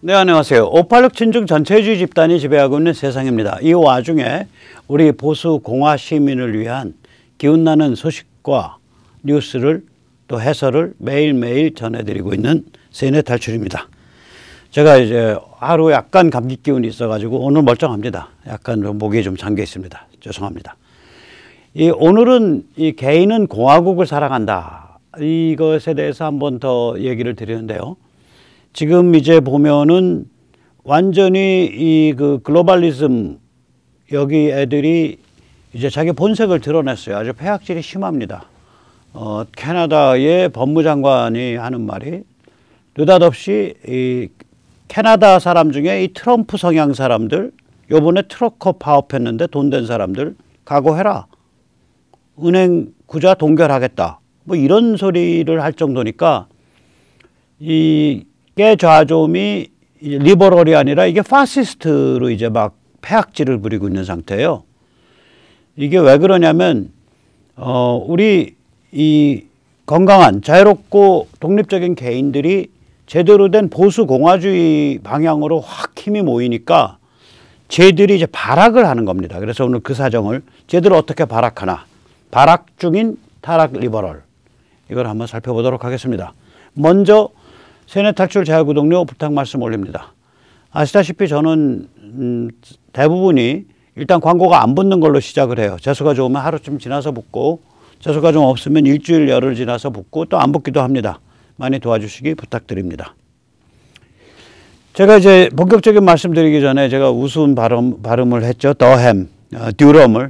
네, 안녕하세요. 586 친중 전체주의 집단이 지배하고 있는 세상입니다. 이 와중에 우리 보수 공화 시민을 위한 기운나는 소식과 뉴스를 또 해설을 매일매일 전해드리고 있는 세뇌 탈출입니다. 제가 이제 하루 약간 감기 기운이 있어가지고 오늘 멀쩡합니다. 약간 좀 목이 좀 잠겨 있습니다. 죄송합니다. 오늘은 이 개인은 공화국을 사랑한다. 이것에 대해서 한번 더 얘기를 드리는데요. 지금 이제 보면은 완전히 이 글로벌리즘 여기 애들이 이제 자기 본색을 드러냈어요. 아주 폐악질이 심합니다. 캐나다의 법무장관이 하는 말이 느닷없이 이 캐나다 사람 중에 이 트럼프 성향 사람들 요번에 트러커 파업했는데 돈 된 사람들 각오해라. 은행 구자 동결하겠다. 뭐 이런 소리를 할 정도니까 이 깨좌좀이 리버럴이 아니라 이게 파시스트로 이제 막 폐악질을 부리고 있는 상태예요. 이게 왜 그러냐면 우리 이 건강한 자유롭고 독립적인 개인들이 제대로 된 보수 공화주의 방향으로 확 힘이 모이니까 쟤들이 이제 발악을 하는 겁니다. 그래서 오늘 그 사정을 쟤들 어떻게 발악하나. 발악 중인 타락 리버럴. 이걸 한번 살펴보도록 하겠습니다. 먼저 세뇌 탈출 재활구독료 부탁 말씀 올립니다. 아시다시피 저는 대부분이 일단 광고가 안 붙는 걸로 시작을 해요. 재수가 좋으면 하루쯤 지나서 붙고 재수가 좀 없으면 일주일 열흘 지나서 붙고 또 안 붙기도 합니다. 많이 도와주시기 부탁드립니다. 제가 이제 본격적인 말씀 드리기 전에 제가 우스운 발음을 했죠. 더햄, 듀럼,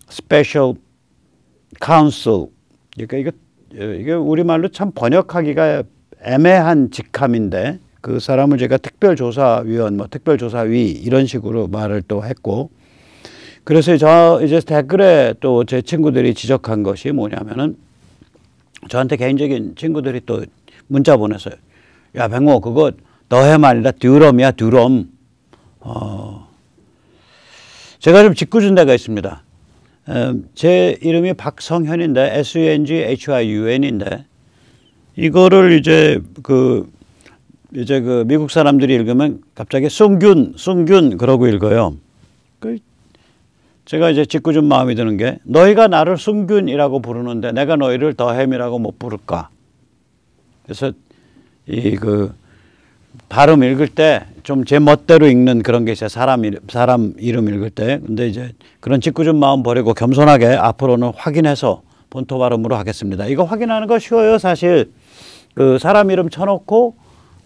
스페셜 카운슬. 그러니까 이게 우리말로 참 번역하기가 애매한 직함인데 그 사람을 제가 특별조사위원, 특별조사위 이런 식으로 말을 또 했고 그래서 저 이제 댓글에 또 제 친구들이 지적한 것이 뭐냐면은 저한테 개인적인 친구들이 또 문자 보냈어요. 야, 백모 그거 더햄 아니라 듀럼이야, 듀럼. 제가 좀 짓궂은 데가 있습니다. 제 이름이 박성현인데 SUNGHIUN인데 이거를 이제 미국 사람들이 읽으면 갑자기 숭균 그러고 읽어요. 제가 이제 짓궂은 마음이 드는 게 너희가 나를 숭균이라고 부르는데 내가 너희를 더햄이라고 못 부를까? 그래서 발음 읽을 때 좀 제 멋대로 읽는 그런 게 있어요. 사람 이름 읽을 때. 근데 이제 그런 짓궂은 마음 버리고 겸손하게 앞으로는 확인해서 본토 발음으로 하겠습니다. 이거 확인하는 거 쉬워요. 사실 사람 이름 쳐놓고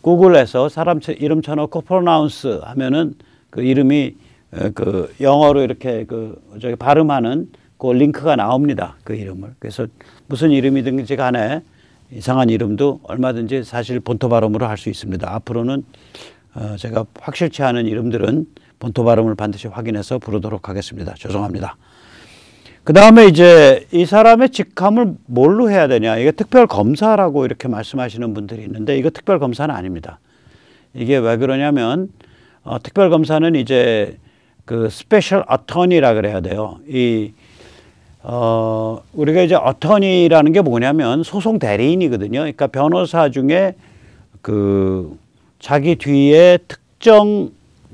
구글에서 사람 이름 쳐놓고 프로나운스 하면은 그 이름이 영어로 이렇게 저기 발음하는 그 링크가 나옵니다. 그 이름을. 그래서 무슨 이름이든지 간에 이상한 이름도 얼마든지 사실 본토 발음으로 할 수 있습니다. 앞으로는 제가 확실치 않은 이름들은 본토 발음을 반드시 확인해서 부르도록 하겠습니다. 죄송합니다. 그 다음에 이제 이 사람의 직함을 뭘로 해야 되냐. 이게 특별검사라고 이렇게 말씀하시는 분들이 있는데 이거 특별검사는 아닙니다. 이게 왜 그러냐면 특별검사는 이제 스페셜 어터니라 그래야 돼요. 우리가 이제 어터니라는 게 뭐냐면 소송 대리인이거든요. 그러니까 변호사 중에 자기 뒤에 특정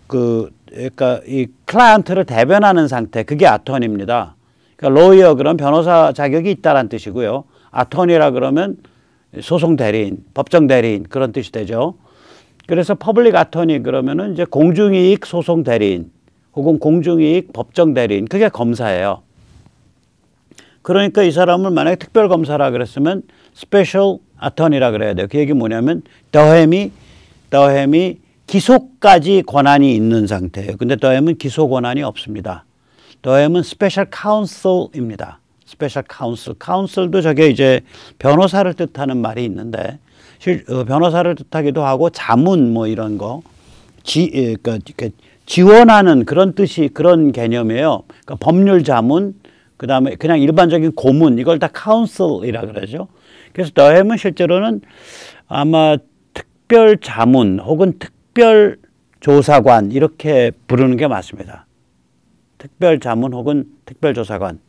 그러니까 이 클라이언트를 대변하는 상태 그게 어터니입니다. 그러니까 로이어 그럼 변호사 자격이 있다란 뜻이고요. 어터니라 그러면 소송 대리인, 법정 대리인 그런 뜻이 되죠. 그래서 퍼블릭 어터니 그러면은 이제 공중이익 소송 대리인 혹은 공중이익 법정 대리인 그게 검사예요. 그러니까 이 사람을 만약에 특별검사라 그랬으면 스페셜 어터니라 그래야 돼요. 그 얘기 뭐냐면 더햄이 기소까지 권한이 있는 상태예요. 근데 더햄은 기소 권한이 없습니다. 더햄은 스페셜 카운슬입니다. 스페셜 카운슬. 카운슬도 저게 이제 변호사를 뜻하는 말이 있는데 변호사를 뜻하기도 하고 자문 뭐 이런 거 그러니까 지원하는 그런 뜻이 그런 개념이에요. 그러니까 법률 자문 그다음에 그냥 일반적인 고문 이걸 다 카운슬이라 그러죠. 그래서 더햄은 실제로는 아마 특별 자문 혹은 특별 조사관 이렇게 부르는 게 맞습니다. 특별 자문 혹은 특별 조사관.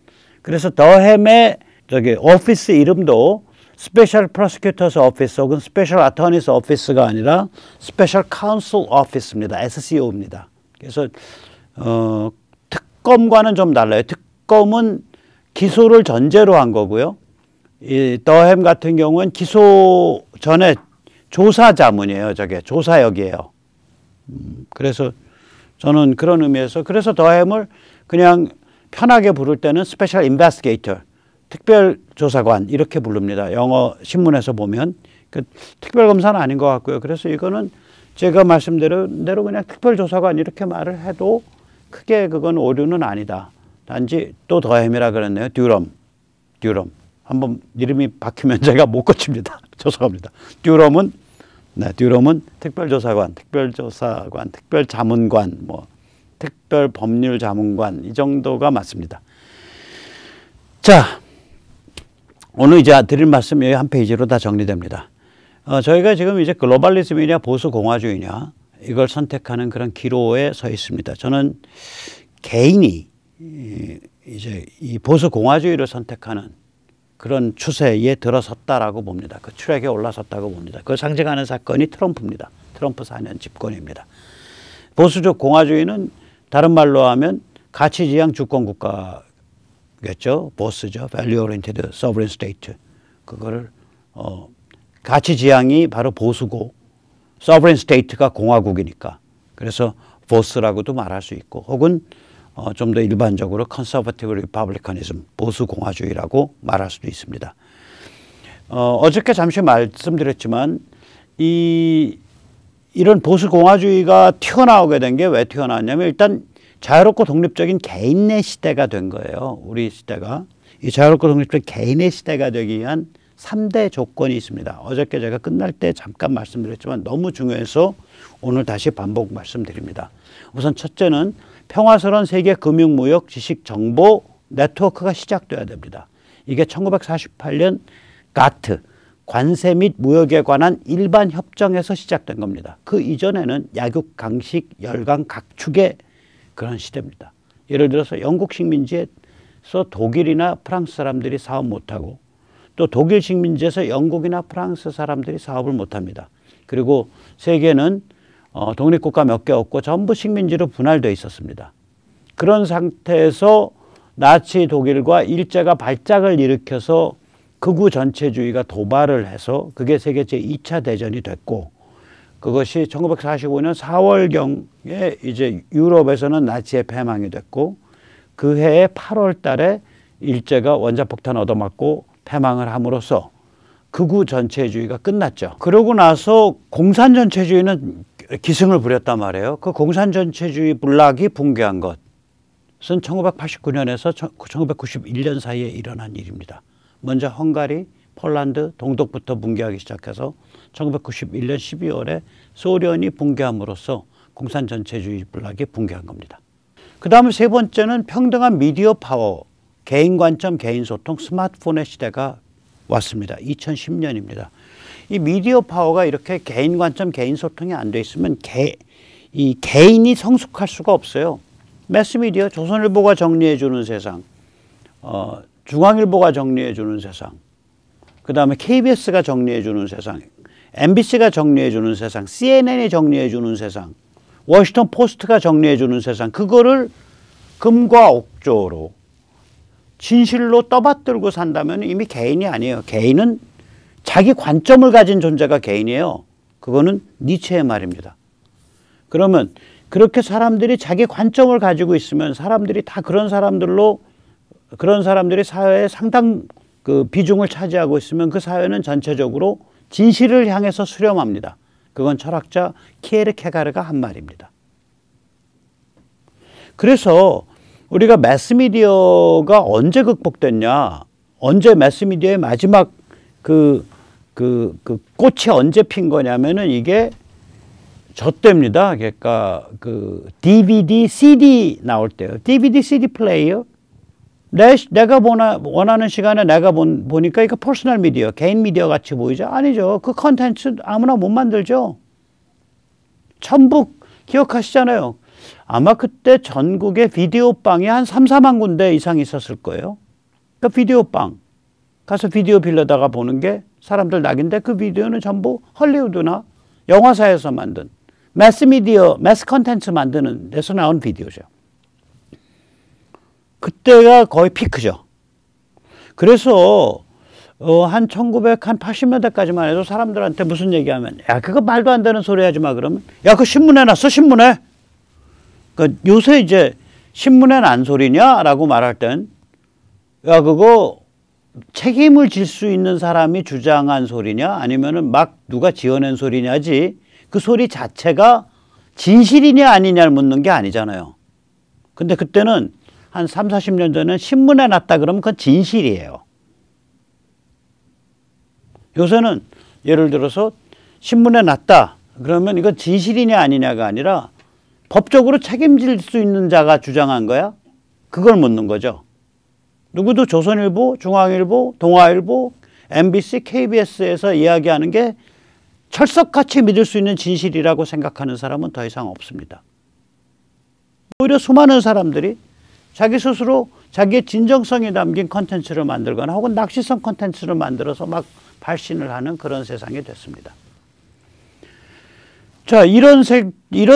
그래서 더햄의 저기 오피스 이름도 스페셜 프로시큐터스 오피스 혹은 스페셜 어터니스 오피스가 아니라 스페셜 카운슬 오피스입니다. SCO입니다. 그래서 특검과는 좀 달라요. 특검은 기소를 전제로 한 거고요. 이 더햄 같은 경우는 기소 전에 조사 자문이에요. 저게 조사역이에요. 그래서 저는 그런 의미에서 그래서 더햄을 그냥 편하게 부를 때는 스페셜 인베스티게이터, 특별 조사관 이렇게 부릅니다. 영어 신문에서 보면 그 특별 검사는 아닌 것 같고요. 그래서 이거는 제가 말씀드린 대로 그냥 특별 조사관 이렇게 말을 해도 크게 그건 오류는 아니다. 단지 또 더햄이라 그랬네요. 듀럼. 한번 이름이 바뀌면 제가 못 고칩니다. 죄송합니다. 듀럼은 특별조사관, 특별자문관, 뭐 특별법률자문관 이 정도가 맞습니다. 자, 오늘 이제 드릴 말씀 여기 한 페이지로 다 정리됩니다. 저희가 지금 이제 글로벌리즘이냐 보수 공화주의냐 이걸 선택하는 그런 기로에 서 있습니다. 저는 개인이 이제 이 보수 공화주의를 선택하는 그런 추세에 들어섰다라고 봅니다. 그 트랙에 올라섰다고 봅니다. 그걸 상징하는 사건이 트럼프입니다. 트럼프 4년 집권입니다. 보수적 공화주의는 다른 말로 하면 가치지향 주권국가겠죠. 보스죠. Value Oriented Sovereign State. 그거를 가치지향이 바로 보수고 Sovereign State가 공화국이니까. 그래서 보스라고도 말할 수 있고 혹은 좀 더 일반적으로 Conservative Republicanism, 보수 공화주의라고 말할 수도 있습니다. 어저께 잠시 말씀드렸지만 이런 보수 공화주의가 튀어나오게 된 게 왜 튀어나왔냐면 일단 자유롭고 독립적인 개인의 시대가 된 거예요. 우리 시대가. 이 자유롭고 독립적인 개인의 시대가 되기 위한 3대 조건이 있습니다. 어저께 제가 끝날 때 잠깐 말씀드렸지만 너무 중요해서 오늘 다시 반복 말씀드립니다. 우선 첫째는 평화스러운 세계 금융, 무역, 지식, 정보 네트워크가 시작돼야 됩니다. 이게 1948년 가트, 관세 및 무역에 관한 일반 협정에서 시작된 겁니다. 그 이전에는 약육, 강식, 열강, 각축의 그런 시대입니다. 예를 들어서 영국 식민지에서 독일이나 프랑스 사람들이 사업 못하고 또 독일 식민지에서 영국이나 프랑스 사람들이 사업을 못합니다. 그리고 세계는 독립국가 몇 개 없고 전부 식민지로 분할되어 있었습니다. 그런 상태에서 나치 독일과 일제가 발작을 일으켜서 극우 전체주의가 도발을 해서 그게 세계 제2차 대전이 됐고 그것이 1945년 4월경에 이제 유럽에서는 나치의 패망이 됐고 그 해에 8월 달에 일제가 원자폭탄 얻어맞고 패망을 함으로써 극우 전체주의가 끝났죠. 그러고 나서 공산 전체주의는 기승을 부렸단 말이에요. 그 공산 전체주의 분락이 붕괴한 것은 1989년에서 1991년 사이에 일어난 일입니다. 먼저 헝가리, 폴란드, 동독부터 붕괴하기 시작해서 1991년 12월에 소련이 붕괴함으로써 공산 전체주의 분락이 붕괴한 겁니다. 그 다음에 세 번째는 평등한 미디어 파워, 개인 관점, 개인 소통, 스마트폰의 시대가 왔습니다. 2010년입니다. 이 미디어 파워가 이렇게 개인 관점, 개인 소통이 안 돼 있으면 이 개인이 성숙할 수가 없어요. 매스미디어, 조선일보가 정리해 주는 세상, 중앙일보가 정리해 주는 세상, 그 다음에 KBS가 정리해 주는 세상, MBC가 정리해 주는 세상, CNN이 정리해 주는 세상, 워싱턴 포스트가 정리해 주는 세상, 그거를 금과 옥조로 진실로 떠받들고 산다면 이미 개인이 아니에요. 개인은 자기 관점을 가진 존재가 개인이에요. 그거는 니체의 말입니다. 그러면 그렇게 사람들이 자기 관점을 가지고 있으면 사람들이 다 그런 사람들이 사회에 상당 그 비중을 차지하고 있으면 그 사회는 전체적으로 진실을 향해서 수렴합니다. 그건 철학자 키에르케가르가 한 말입니다. 그래서 우리가 매스미디어가 언제 극복됐냐, 언제 매스미디어의 마지막 꽃이 언제 핀 거냐면은 이게 저 때입니다. 그러니까 DVD, CD 나올 때요. DVD, CD 플레이어. 내가 원하는 시간에 내가 보니까 이거 퍼스널 미디어, 개인 미디어 같이 보이죠? 아니죠. 그 컨텐츠 아무나 못 만들죠. 천북 기억하시잖아요. 아마 그때 전국에 비디오방이 한 3, 4만 군데 이상 있었을 거예요. 그 비디오방 가서 비디오 빌려다가 보는 게 사람들 낙인데 그 비디오는 전부 헐리우드나 영화사에서 만든 매스미디어, 매스 컨텐츠 만드는 데서 나온 비디오죠. 그때가 거의 피크죠. 그래서 한 1980년대까지만 해도 사람들한테 무슨 얘기하면 야 그거 말도 안 되는 소리 하지 마 그러면 야 그거 신문에 났어 신문에. 그러니까 요새 이제 신문에 난 소리냐라고 말할 땐 야 그거 책임을 질 수 있는 사람이 주장한 소리냐 아니면은 막 누가 지어낸 소리냐지 그 소리 자체가 진실이냐 아니냐를 묻는 게 아니잖아요. 근데 그때는 한 3, 40년 전에는 신문에 났다 그러면 그건 진실이에요. 요새는 예를 들어서 신문에 났다 그러면 이건 진실이냐 아니냐가 아니라 법적으로 책임질 수 있는 자가 주장한 거야? 그걸 묻는 거죠. 누구도 조선일보, 중앙일보, 동아일보, MBC, KBS에서 이야기하는 게 철석같이 믿을 수 있는 진실이라고 생각하는 사람은 더 이상 없습니다. 오히려 수많은 사람들이 자기 스스로 자기의 진정성이 담긴 컨텐츠를 만들거나 혹은 낚시성 컨텐츠를 만들어서 막 발신을 하는 그런 세상이 됐습니다. 자, 이런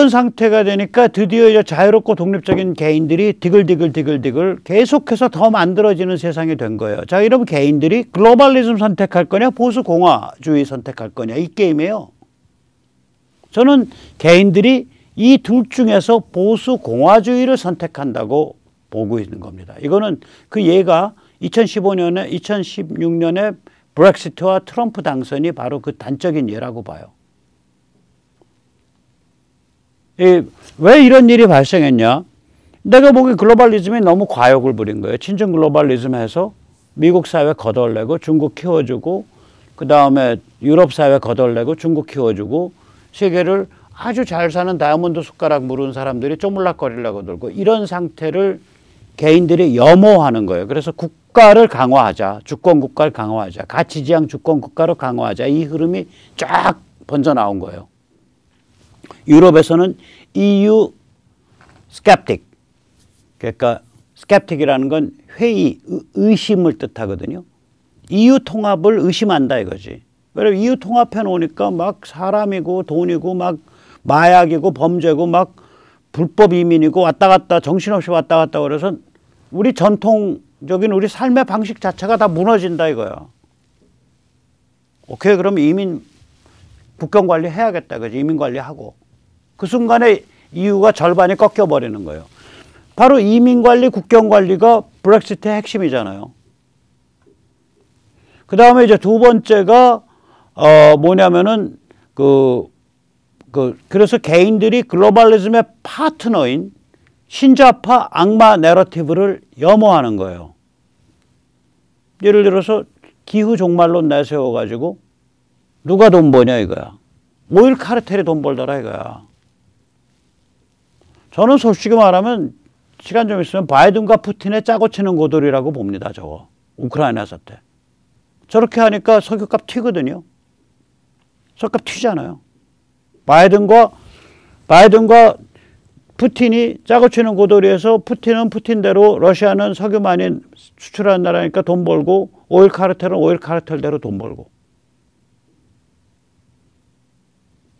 상태가 되니까 드디어 이제 자유롭고 독립적인 개인들이 디글디글 계속해서 더 만들어지는 세상이 된 거예요. 자, 이러면 개인들이 글로벌리즘 선택할 거냐, 보수 공화주의 선택할 거냐, 이 게임이에요. 저는 개인들이 이 둘 중에서 보수 공화주의를 선택한다고 보고 있는 겁니다. 이거는 그 예가 2016년에 브렉시트와 트럼프 당선이 바로 그 단적인 예라고 봐요. 왜 이런 일이 발생했냐? 내가 보기엔 글로벌리즘이 너무 과욕을 부린 거예요. 친중 글로벌리즘 해서 미국 사회 거덜내고 중국 키워주고 그 다음에 유럽 사회 거덜내고 중국 키워주고 세계를 아주 잘 사는 다이아몬드 숟가락 물은 사람들이 쪼물락거리려고 들고 이런 상태를 개인들이 염호하는 거예요. 그래서 국가를 강화하자. 주권 국가를 강화하자. 가치지향 주권 국가로 강화하자. 이 흐름이 쫙 번져 나온 거예요. 유럽에서는 EU skeptic. 그러니까 skeptic이라는 건 회의, 의심을 뜻하거든요. EU 통합을 의심한다 이거지. 왜냐면 EU 통합해 놓으니까 막 사람이고 돈이고 막 마약이고 범죄고 막 불법 이민이고 왔다 갔다 정신없이 왔다 갔다 그래서 우리 전통적인 우리 삶의 방식 자체가 다 무너진다 이거야. 오케이 그럼 이민 국경 관리 해야겠다 그지. 이민 관리하고 그 순간에 EU가 절반이 꺾여버리는 거예요. 바로 이민 관리 국경 관리가 브렉시트의 핵심이잖아요. 그 다음에 이제 두 번째가 뭐냐면은 그래서 개인들이 글로벌리즘의 파트너인 신좌파 악마 내러티브를 염호하는 거예요. 예를 들어서 기후 종말론 내세워가지고 누가 돈 버냐 이거야. 오일 카르텔이 돈 벌더라 이거야. 저는 솔직히 말하면 시간 좀 있으면 바이든과 푸틴의 짜고 치는 고돌이라고 봅니다. 저거. 우크라이나 사태. 저렇게 하니까 석유값 튀거든요. 석유값 튀잖아요. 바이든과 푸틴이 짜고 치는 고돌이에서 푸틴은 푸틴대로 러시아는 석유 많이 수출하는 나라니까 돈 벌고 오일 카르텔은 오일 카르텔대로 돈 벌고.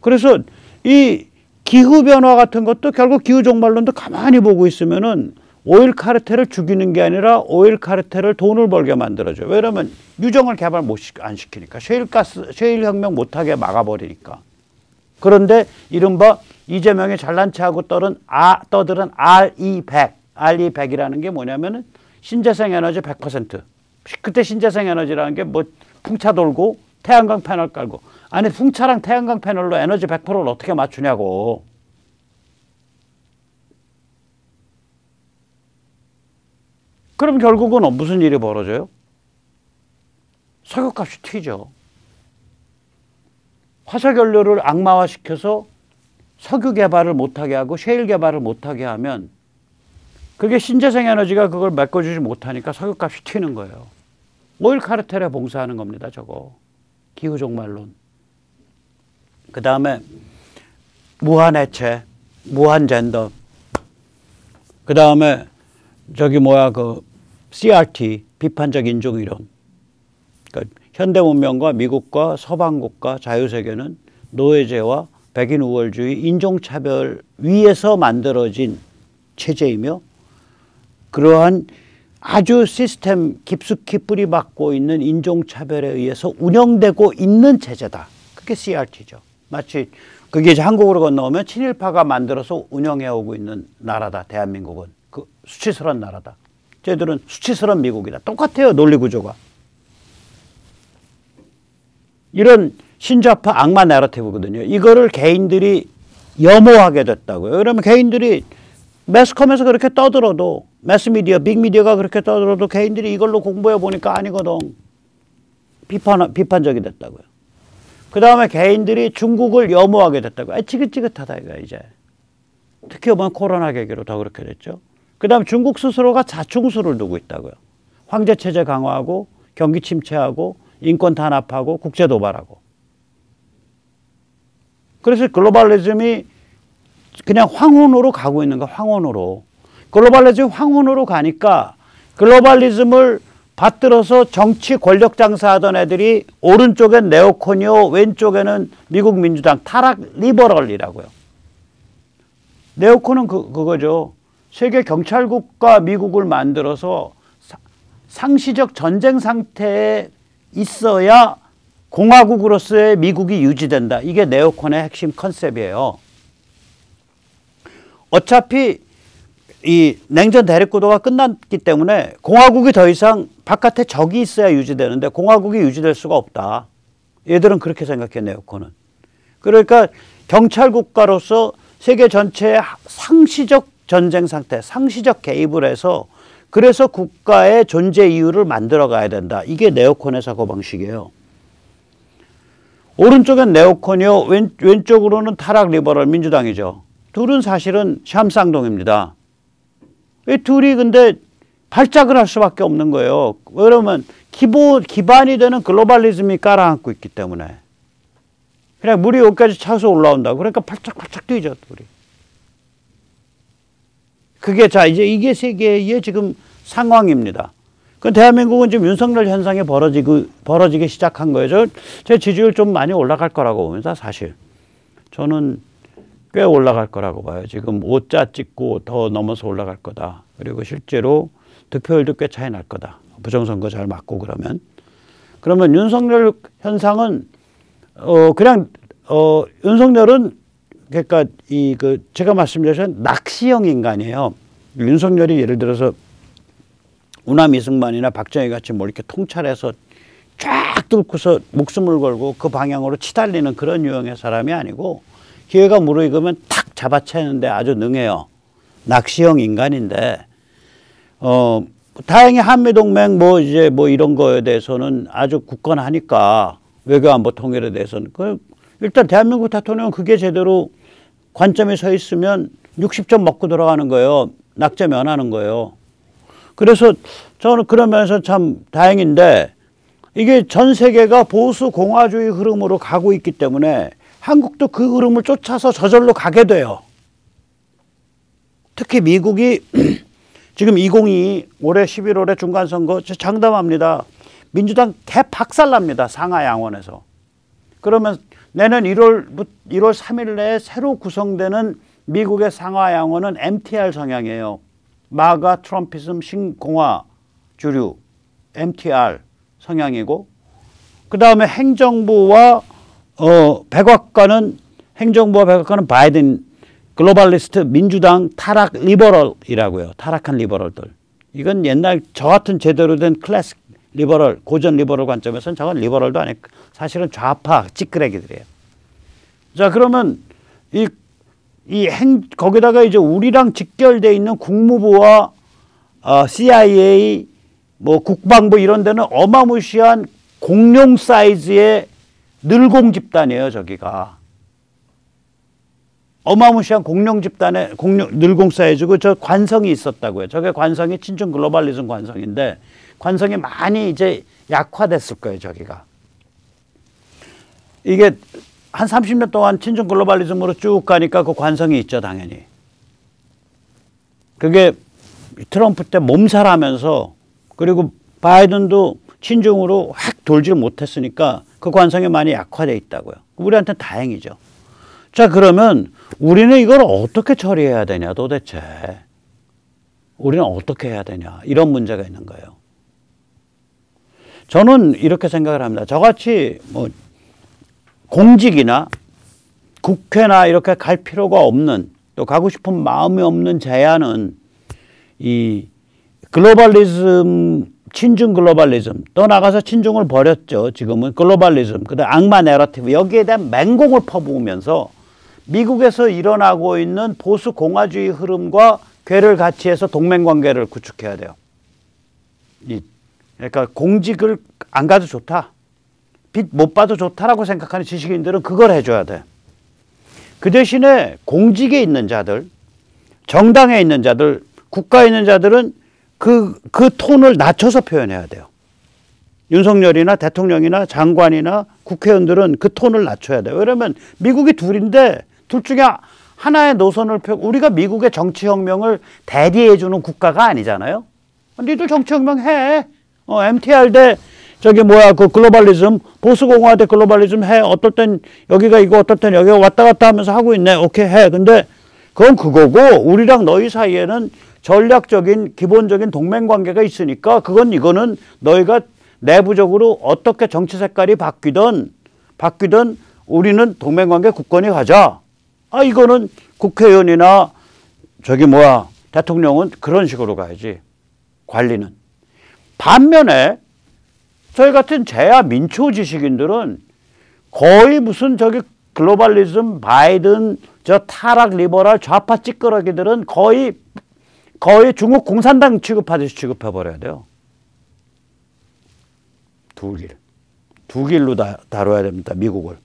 그래서 이 기후변화 같은 것도 결국 기후종말론도 가만히 보고 있으면은 오일 카르텔을 죽이는 게 아니라 오일 카르텔을 돈을 벌게 만들어줘요. 왜냐면 유정을 개발 안 시키니까. 셰일 혁명 못하게 막아버리니까. 그런데 이른바 이재명이 잘난 체하고 떠든 RE100. RE100이라는 게 뭐냐면은 신재생 에너지 100%. 그때 신재생 에너지라는 게 뭐 풍차 돌고 태양광 패널 깔고. 아니 풍차랑 태양광 패널로 에너지 100%를 어떻게 맞추냐고. 그럼 결국은 무슨 일이 벌어져요? 석유값이 튀죠. 화석연료를 악마화시켜서 석유 개발을 못하게 하고 셰일 개발을 못하게 하면 그게 신재생 에너지가 그걸 메꿔주지 못하니까 석유값이 튀는 거예요. 오일 카르텔에 봉사하는 겁니다. 저거. 기후종말론. 그 다음에 무한해체, 무한젠더. 그 다음에 저기 CRT, 비판적 인종이론. 그러니까 현대 문명과 미국과 서방국가 자유세계는 노예제와 백인 우월주의, 인종차별 위에서 만들어진 체제이며 그러한 아주 시스템 깊숙이 뿌리박고 있는 인종차별에 의해서 운영되고 있는 체제다. 그게 CRT죠. 마치 그게 이제 한국으로 건너오면 친일파가 만들어서 운영해오고 있는 나라다. 대한민국은. 그 수치스러운 나라다. 쟤들은 수치스러운 미국이다. 똑같아요. 논리구조가. 이런 신좌파 악마 내러티브거든요. 이거를 개인들이 염호하게 됐다고요. 그러면 개인들이 매스컴에서 그렇게 떠들어도 매스미디어, 빅미디어가 그렇게 떠들어도 개인들이 이걸로 공부해 보니까 아니거든. 비판적이 됐다고요. 그 다음에 개인들이 중국을 염호하게 됐다고요. 지긋지긋하다 이거 이제. 특히 이번 코로나 계기로 더 그렇게 됐죠. 그 다음에 중국 스스로가 자충수를 두고 있다고요. 황제체제 강화하고 경기 침체하고 인권 탄압하고 국제 도발하고. 그래서 글로벌리즘이 그냥 황혼으로 가고 있는 거, 황혼으로. 글로벌리즘 황혼으로 가니까 글로벌리즘을 받들어서 정치 권력 장사하던 애들이 오른쪽엔 네오콘이요, 왼쪽에는 미국 민주당 타락 리버럴이라고요. 네오콘은 그거죠. 세계 경찰국가 미국을 만들어서 상시적 전쟁 상태에 있어야 공화국으로서의 미국이 유지된다. 이게 네오콘의 핵심 컨셉이에요. 어차피 이 냉전 대립구도가 끝났기 때문에 공화국이 더 이상 바깥에 적이 있어야 유지되는데 공화국이 유지될 수가 없다. 얘들은 그렇게 생각해, 네오콘은. 그러니까 경찰국가로서 세계 전체의 상시적 전쟁 상태, 상시적 개입을 해서 그래서 국가의 존재 이유를 만들어 가야 된다. 이게 네오콘의 사고방식이에요. 오른쪽엔 네오콘이요, 왼쪽으로는 타락 리버럴 민주당이죠. 둘은 사실은 샴쌍동입니다. 이 둘이 근데 발작을 할 수밖에 없는 거예요. 왜냐면 기반이 되는 글로벌리즘이 깔아앉고 있기 때문에. 그냥 물이 여기까지 차서 올라온다. 그러니까 팔짝팔짝 뛰죠, 둘이. 그게 자, 이제 이게 세계의 지금 상황입니다. 그 대한민국은 지금 윤석열 현상이 벌어지기 시작한 거예요. 제 지지율 좀 많이 올라갈 거라고 봅니다, 사실. 저는 꽤 올라갈 거라고 봐요. 지금 5자 찍고 더 넘어서 올라갈 거다. 그리고 실제로 득표율도 꽤 차이 날 거다. 부정선거 잘 맞고 그러면. 그러면 윤석열 현상은 윤석열은 그러니까 제가 말씀드린 낚시형 인간이에요. 윤석열이 예를 들어서 우남 이승만이나 박정희 같이 뭐 이렇게 통찰해서 쫙 뚫고서 목숨을 걸고 그 방향으로 치달리는 그런 유형의 사람이 아니고 기회가 무르익으면 탁 잡아채는데 아주 능해요. 낚시형 인간인데 다행히 한미동맹 뭐 이런 거에 대해서는 아주 굳건하니까 외교안보 통일에 대해서는 일단 대한민국 대통령은 그게 제대로 관점에 서 있으면 60점 먹고 들어가는 거예요. 낙제 면하는 거예요. 그래서 저는 그러면서 참 다행인데 이게 전 세계가 보수 공화주의 흐름으로 가고 있기 때문에 한국도 그 흐름을 쫓아서 저절로 가게 돼요. 특히 미국이 지금 2022 올해 11월에 중간선거 장담합니다. 민주당 개박살납니다. 상하 양원에서. 그러면 내년 1월 3일 내에 새로 구성되는 미국의 상하 양원은 MTR 성향이에요. 마가 트럼피즘 신공화 주류 MTR 성향이고 그 다음에 행정부와 백악관은 바이든 글로벌리스트 민주당 타락 리버럴이라고요. 타락한 리버럴들. 이건 옛날 저 같은 제대로 된 클래식 리버럴, 고전 리버럴 관점에서는 저건 리버럴도 아니고 사실은 좌파 찌끄레기들이에요. 자, 그러면 거기다가 이제 우리랑 직결되어 있는 국무부와 CIA, 뭐 국방부 이런 데는 어마무시한 공룡 사이즈의 늘공 집단이에요, 저기가. 어마무시한 공룡 집단의 늘공 사이즈고 저 관성이 있었다고요. 저게 관성이 친중 글로벌리즘 관성인데 관성이 많이 이제 약화됐을 거예요, 저기가. 이게 한 30년 동안 친중 글로벌리즘으로 쭉 가니까 그 관성이 있죠, 당연히. 그게 트럼프 때 몸살하면서 그리고 바이든도 친중으로 확 돌지를 못했으니까 그 관성이 많이 약화되어 있다고요. 우리한테는 다행이죠. 자, 그러면 우리는 이걸 어떻게 처리해야 되냐 도대체. 우리는 어떻게 해야 되냐 이런 문제가 있는 거예요. 저는 이렇게 생각을 합니다. 저같이 뭐 공직이나 국회나 이렇게 갈 필요가 없는, 또 가고 싶은 마음이 없는 제안은 이 글로벌리즘, 친중 글로벌리즘, 떠나가서 친중을 버렸죠. 지금은 글로벌리즘, 그다음 악마 내러티브, 여기에 대한 맹공을 퍼부으면서 미국에서 일어나고 있는 보수 공화주의 흐름과 궤를 같이 해서 동맹관계를 구축해야 돼요. 그러니까 공직을 안 가도 좋다, 빚 못 봐도 좋다라고 생각하는 지식인들은 그걸 해줘야 돼. 그 대신에 공직에 있는 자들, 정당에 있는 자들, 국가에 있는 자들은 그 톤을 낮춰서 표현해야 돼요. 윤석열이나 대통령이나 장관이나 국회의원들은 그 톤을 낮춰야 돼요. 왜냐하면 미국이 둘인데 둘 중에 하나의 노선을 우리가 미국의 정치혁명을 대리해주는 국가가 아니잖아요. 니들 정치혁명 해. MTR 대 그 글로벌리즘, 보수공화 대 글로벌리즘 해. 어떨 땐 여기가 이거, 어떨 땐 여기가 왔다 갔다 하면서 하고 있네. 오케이, 해. 근데 그건 그거고, 우리랑 너희 사이에는 전략적인 기본적인 동맹관계가 있으니까 이거는 너희가 내부적으로 어떻게 정치 색깔이 바뀌든 우리는 동맹관계 굳건히 가자. 이거는 국회의원이나 대통령은 그런 식으로 가야지. 관리는. 반면에 저희 같은 재야 민초 지식인들은 거의 무슨 글로벌리즘, 바이든, 타락 리버럴 좌파 찌끄러기들은 거의 중국 공산당 취급하듯이 취급해버려야 돼요. 두 길로 다뤄야 됩니다. 미국을.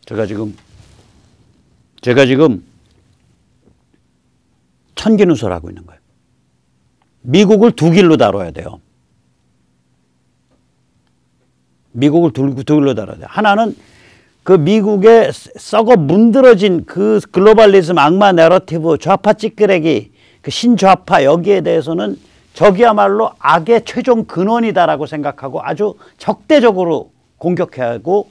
제가 지금 천기누설하고 있는 거예요. 미국을 두 길로 다뤄야 돼요. 미국을 두 길로 다뤄야 돼요. 하나는 그 미국의 썩어 문드러진 그 글로벌리즘, 악마 내러티브, 좌파 찌끄레기, 그 신좌파, 여기에 대해서는 저기야말로 악의 최종 근원이다라고 생각하고 아주 적대적으로 공격해야 하고,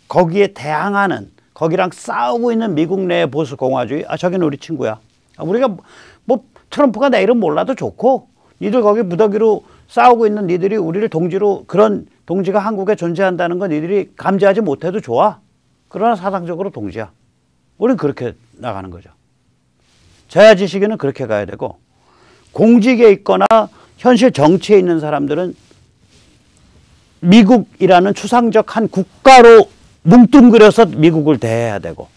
거기에 대항하는, 거기랑 싸우고 있는 미국 내의 보수 공화주의, 저기는 우리 친구야. 우리가 뭐 트럼프가 내 이름 몰라도 좋고, 니들 거기 무더기로 싸우고 있는 니들이 우리를 동지로, 그런 동지가 한국에 존재한다는 건 니들이 감지하지 못해도 좋아. 그러나 사상적으로 동지야. 우리는 그렇게 나가는 거죠. 재야 지식인은 그렇게 가야 되고, 공직에 있거나 현실 정치에 있는 사람들은 미국이라는 추상적 한 국가로 뭉뚱그려서 미국을 대해야 되고,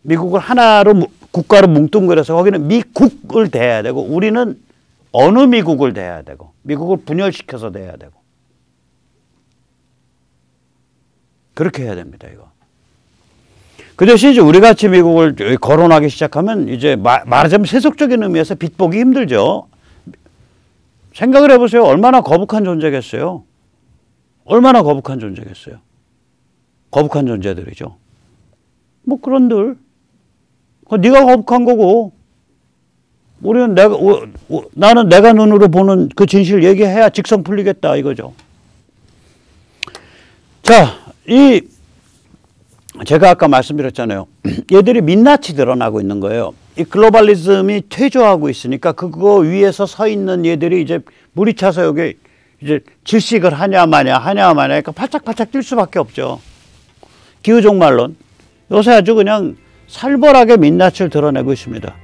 미국을 하나로 국가로 뭉뚱그려서 거기는 미국을 대해야 되고, 우리는 어느 미국을 대해야 되고, 미국을 분열시켜서 대해야 되고, 그렇게 해야 됩니다. 이거. 그 대신 이제 우리 같이 미국을 거론하기 시작하면 이제 말하자면 세속적인 의미에서 빗보기 힘들죠. 생각을 해보세요. 얼마나 거북한 존재겠어요. 얼마나 거북한 존재겠어요. 거북한 존재들이죠. 뭐 그런들. 네가 거북한 거고, 우리는 나는 내가 눈으로 보는 그 진실을 얘기해야 직성 풀리겠다 이거죠. 자, 제가 아까 말씀드렸잖아요. 얘들이 민낯이 드러나고 있는 거예요. 이 글로벌리즘이 퇴조하고 있으니까 그거 위에서 서 있는 얘들이 이제 물이 차서 여기 이제 질식을 하냐 마냐 그러니까 팔짝팔짝 뛸 수밖에 없죠. 기후종말론. 요새 아주 그냥 살벌하게 민낯을 드러내고 있습니다.